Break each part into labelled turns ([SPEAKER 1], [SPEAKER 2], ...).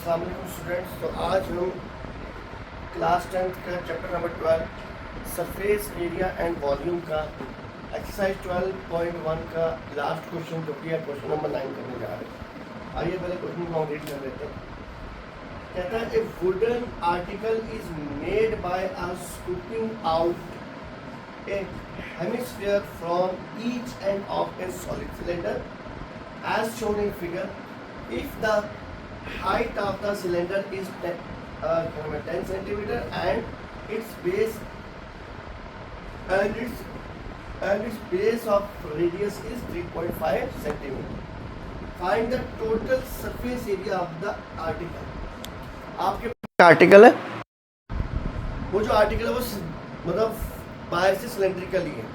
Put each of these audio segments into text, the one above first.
[SPEAKER 1] अस्सलाम वालेकुम स्टूडेंट्स। तो आज हम क्लास 10th का chapter number 12 surface area and volume का एक्सरसाइज 12.1 का लास्ट क्वेश्चन जो कि है क्वेश्चन नंबर 9 करने जा रहे हैं। आइए पहले क्वेश्चन को रीड कर लेते हैं। कहता है ए wooden article is made by a scooping out A hemisphere from each end of A solid cylinder as shown in figure. If the height of the cylinder is 10 centimeter and its base of radius is 3.5 centimeter, find the total surface area of the article. आपके article है, वो जो article है वो मतलब बाहर से cylindrically है।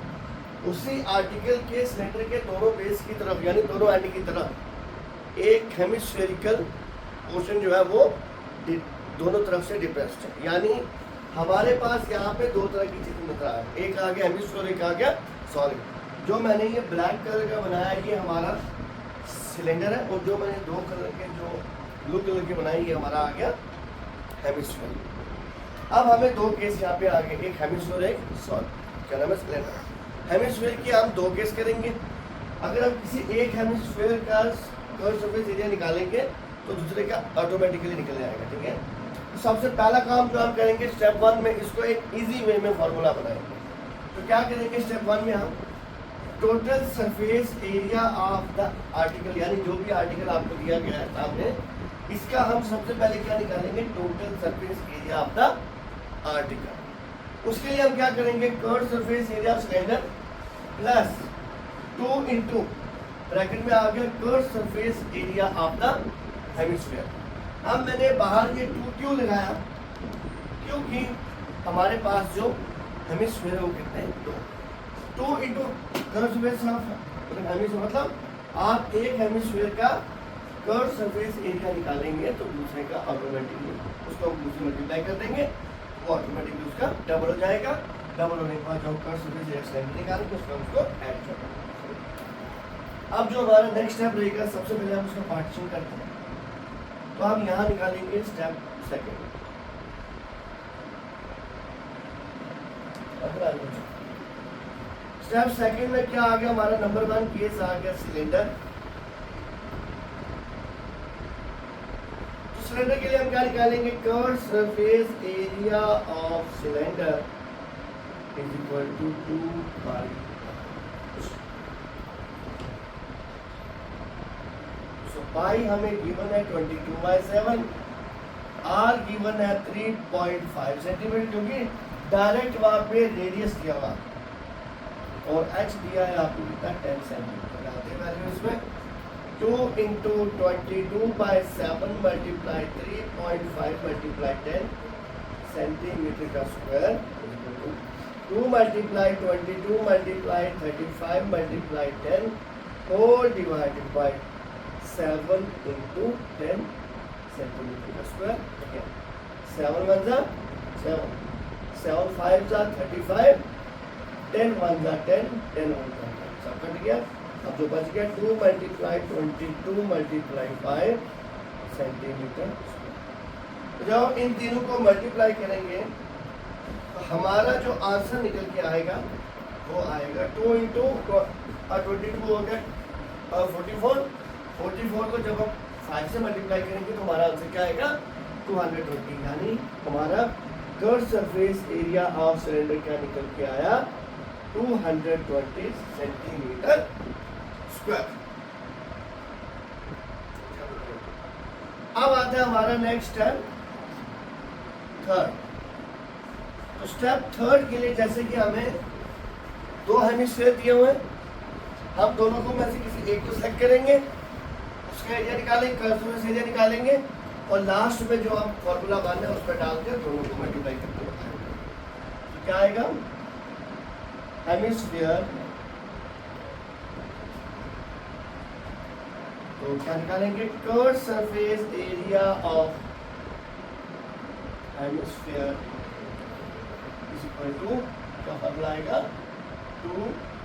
[SPEAKER 1] उसी आर्टिकल के सिलेंडर के दोनों बेस की तरफ यानी दोनों एंड की तरफ एक हेमिस्फेरिकल पोर्शन जो है वो दोनों तरफ से डिप्रेस्ड है। यानी हमारे पास यहाँ पे दो तरह की चीज़ें नजर आ रही है, एक आ गया हेमिस्फेयर, एक आ गया सॉलिड। जो मैंने ये ब्लैक कलर का बनाया है ये हमारा सिलेंडर है, और जो मैंने दो कलर के जो ब्लू कलर के बनाए ये हमारा आ गया हेमिस्फेयर। अब हमें दो केस यहाँ पे आ गए, एक हेमिस्फेयर एक सॉलिड। क्या नाम है? सिलेंडर। हेमिस्फीयर की हम दो केस करेंगे। अगर हम किसी एक हेमिस्फीयर का कर्व सरफेस एरिया निकालेंगे तो दूसरे का ऑटोमेटिकली निकल जाएगा। ठीक है, तो सबसे पहला काम जो हम करेंगे स्टेप 1 में इसको एक इजी वे में फॉर्मूला बनाएंगे। तो क्या करेंगे स्टेप 1 में हम total surface area of the article, यानी जो भी आर्टिकल आपको दिया गया है सामने, इसका हम सबसे पहले क्या निकालेंगे? Total surface area of the article. उसके लिए हम क्या करेंगे? Curve surface area of cylinder plus 2 into bracket में आ गया curve surface area of the hemisphere. अब मैंने बाहर ये 2 क्यों लगाया? क्योंकि हमारे पास जो हेमिस्फीयर है वो कितने हैं? 2 into curve surface of hemisphere, मतलब आप एक हेमिस्फीयर का कर्व सरफेस एरिया निकालेंगे तो दूसरे का ऑटोमेटिकली उसको हम दूसरे मल्टीप्लाई कर देंगे, वो ऑटोमेटिकली उसका डबल हो जाएगा। डबल होने के बाद जो कर्व सरफेस एरिया सिलेंडर निकालेंगे उसका उसको ऐड कर देंगे। अब जो हमारा नेक्स्ट स्टेप रहेगा, सबसे पहले हम उसका पार्टीशन करते हैं। तो हम यहाँ निकालेंगे स्टेप सेकंड। स्टेप सेकंड में क्या आ गया? हमारा नंबर 1 केस आ गया सिलेंडर। सिलेंडर के लिए हम क्या निकालेंगे? Curve surface area of cylinder is equal to 2 pi. So pi हमें गिवन है 22/7, आर गिवन है 3.5 सेंटीमीटर, क्योंकि डायरेक्ट वहां पे रेडियस दिया हुआ, और एच दिया है आपको कितना? 10 सेंटीमीटर। आते वैल्यू इसमें 2 इंटू 22/7 मल्टीप्लाई 3.5 मल्टीप्लाई 10 सेंटीमीटर का square, 2 multiply 22 multiply 35 multiply 10 whole divided by 7 into 10 centimetre का स्क्वायर। 7 1 जा 7, 7 5 जा 35, 10 1 जा 10, 10 1 जा 10, सब कट गया। अब जो बच गया 2 मल्टीप्लाई 22 मल्टीप्लाई 5 सेंटीमीटर। तो जब इन तीनों को मल्टीप्लाई करेंगे तो हमारा जो आंसर निकल के आएगा वो आएगा 2 इंटू 22 हो गया 44, 44 को जब हम 5 से मल्टीप्लाई करेंगे तो हमारा आंसर क्या आएगा? 220। यानी हमारा curve surface area of cylinder क्या निकल के आया? 220 सेंटीमीटर स्क्वायर। अब आता है हमारा नेक्स्ट स्टेप थर्ड। तो स्टेप थर्ड के लिए जैसे कि हमें दो हेमिस्फीयर दिए हुए हैं, हम दोनों को में से किसी एक को सेलेक्ट करेंगे, उसका एरिया निकालेंगे, कर्व सरफेस एरिया निकालेंगे, और लास्ट में जो हम फॉर्मूला बांधे उस पर डालकर दोनों को मल्टीप्लाई करके बताएंगे। तो क्या आएगा? हेमिस्फीयर, तो क्या निकालेंगे? Curve surface area of hemisphere is equal to, क्या फॉर्मूला आएगा? 2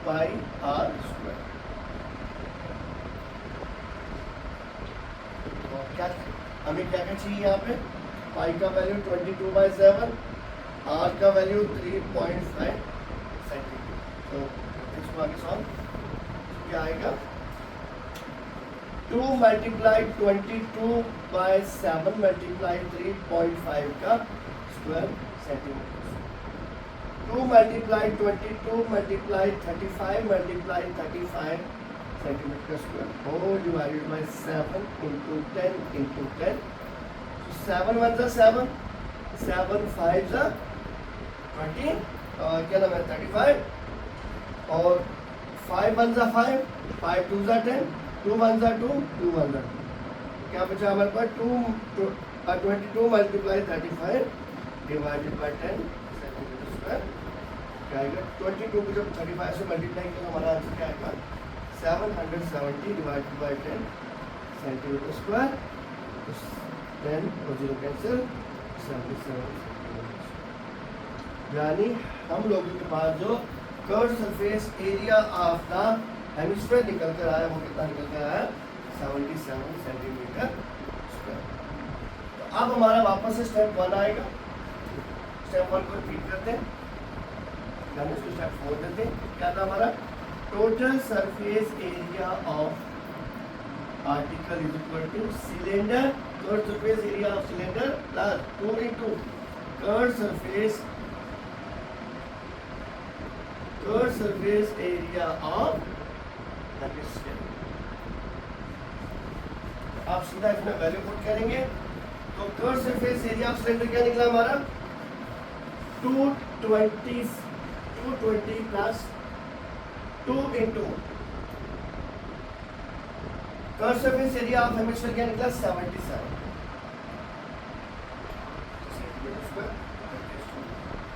[SPEAKER 1] पाई आर स्क्वायर। क्या हमें क्या क्या चाहिए यहाँ पे, पाई का वैल्यू 22/7, आर का वैल्यू 3.5 सेंटीमीटर। तो इसको आगे सॉल्व क्या आएगा, 2 मल्टीप्लाई 22/7 मल्टीप्लाई 3.5 का square centimetre, 2 multiply 22 multiply 35 multiply 35 centimetre square whole divided by 7 into 10 into 10। So 7 1 is 7, 7 5 is 20, क्या नाम है 35, और 5 1 is 5, 5 2 is 10, 2 1 is 2, 2 1 is 2। क्या बचा हमारे पास 22 multiply 35 divided by 10 centimetre square क्या आएगा, 22 को जब 35 से मल्टीप्लाई किया हमारा आंसर क्या आएगा 770 डिवाइडेड बाय 10 सेंटीमीटर स्क्वायर, 10 और 0 कैंसिल, 77। यानी हम लोगों के पास जो curve surface area of the hemisphere निकल कर आया वो कितना निकल कर आया 77 सेंटीमीटर स्क्वायर। तो अब हमारा वापस से स्टेप 1 आएगा, स्टेप 1 को रिपीट करते हैं, इसको स्टेप 4 देते हैं। क्या था हमारा, total surface area of article is equal two cylinder, curve surface area of cylinder plus 2 into curve surface area of hemisphere. आप सीधा इसमें वैल्यू पुट करेंगे तो curve surface area of cylinder क्या निकला हमारा 220 plus 2 into curve surface area of hemisphere क्या निकला 77 सेंटीमीटर,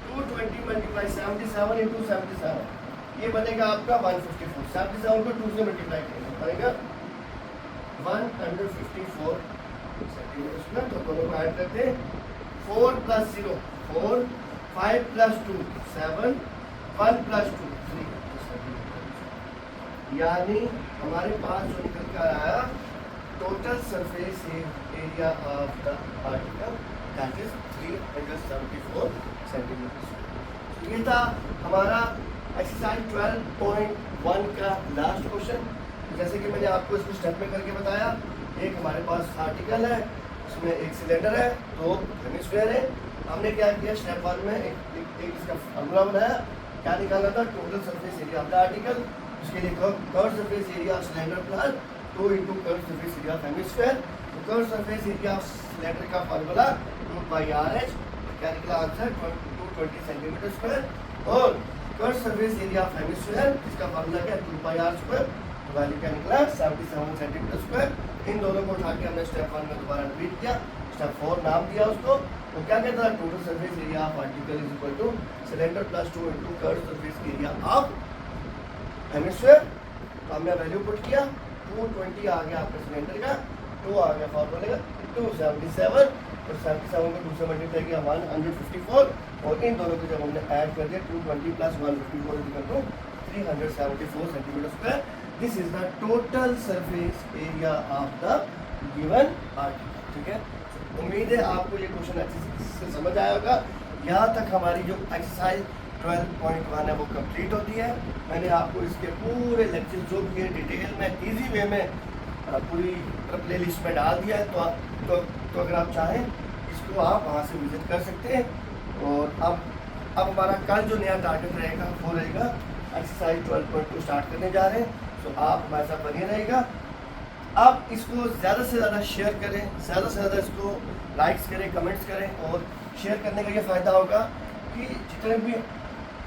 [SPEAKER 1] 220 मल्टीप्लाई 77 into 77 ये बनेगा आपका 154, 77 को 2 से मल्टीप्लाई करेंगे बनेगा 154 सेंटीमीटर। तो दोनों को ऐड करते हैं, 4 + 0 4, 5 + 2 7, 1 + 2 3, यानी हमारे पास जो निकल कर आया total surface area of the article that is 374 centimetre. ये था हमारा एक्सरसाइज 12.1 का लास्ट क्वेश्चन। जैसे कि मैंने आपको इसको स्टेप में करके बताया, एक हमारे पास आर्टिकल है, उसमें एक सिलेंडर है, 2 हेमिस्फीयर है। हमने क्या किया स्टेप 1 में एक इसका फॉर्मूला बनाया, क्या निकालना था total surface area of the article, उसके लिए curve surface area of cylinder plus 2 into curve surface area of hemisphere. तो curve surface area of cylinder का फॉर्मूला 2/RH, क्या निकला आंसर 220 सेंटीमीटर स्क्वायर, और curve surface area of hemisphere इसका formula क्या 2/R², तो वैल्यू क्या निकला 77 सेंटीमीटर स्क्वायर। इन दोनों को उठा के हमने स्टेप 1 में दोबारा रिपीट किया, स्टेप 4 नाम दिया उसको। तो क्या कहता है total surface area of article is equal two cylinder plus 2 into curve surface area of hemisphere. तो हमने वैल्यू पुट किया, 220 आ गया आपका सिलेंडर का, 2 आ गया फॉर्मूले का 277, तो 77 को 2 से मल्टीप्लाई किया 154, और इन दोनों को जब हमने ऐड कर दिया 220 + 154 is equal to 374 centimetre square. This is the total surface area of the given article. ठीक है, उम्मीद है आपको ये क्वेश्चन अच्छे से समझ आया होगा। यहाँ तक हमारी जो एक्सरसाइज 12.1 है वो कंप्लीट होती है। मैंने आपको इसके पूरे लेक्चर जो भी है डिटेल में इजी वे में पूरी प्ले लिस्ट में डाल दिया है, तो अगर आप चाहें इसको आप वहाँ से विजिट कर सकते हैं। और अब हमारा कल जो नया टारगेट रहेगा वो रहेगा एक्सरसाइज 12.2 स्टार्ट करने जा रहे हैं। तो आप हमारे साथ बने रहेगा। आप इसको ज़्यादा से ज़्यादा शेयर करें, ज़्यादा से ज़्यादा इसको लाइक्स करें, कमेंट्स करें, और शेयर करने का ये फ़ायदा होगा कि जितने भी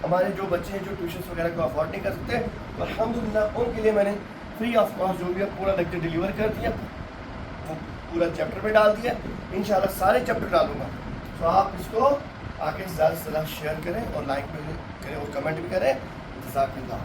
[SPEAKER 1] हमारे जो बच्चे हैं जो ट्यूशन वगैरह को अफोर्ड नहीं कर सकते, तो अल्हम्दुलिल्लाह उनके लिए मैंने फ्री ऑफ कॉस्ट जो भी है पूरा लेक्चर डिलीवर कर दिया, वो पूरा चैप्टर में डाल दिया, इंशाल्लाह सारे चैप्टर डालूंगा। तो आप इसको आगे ज़्यादा से ज़्यादा शेयर करें और लाइक भी करें और कमेंट भी करें। जज़ाकल्लाह।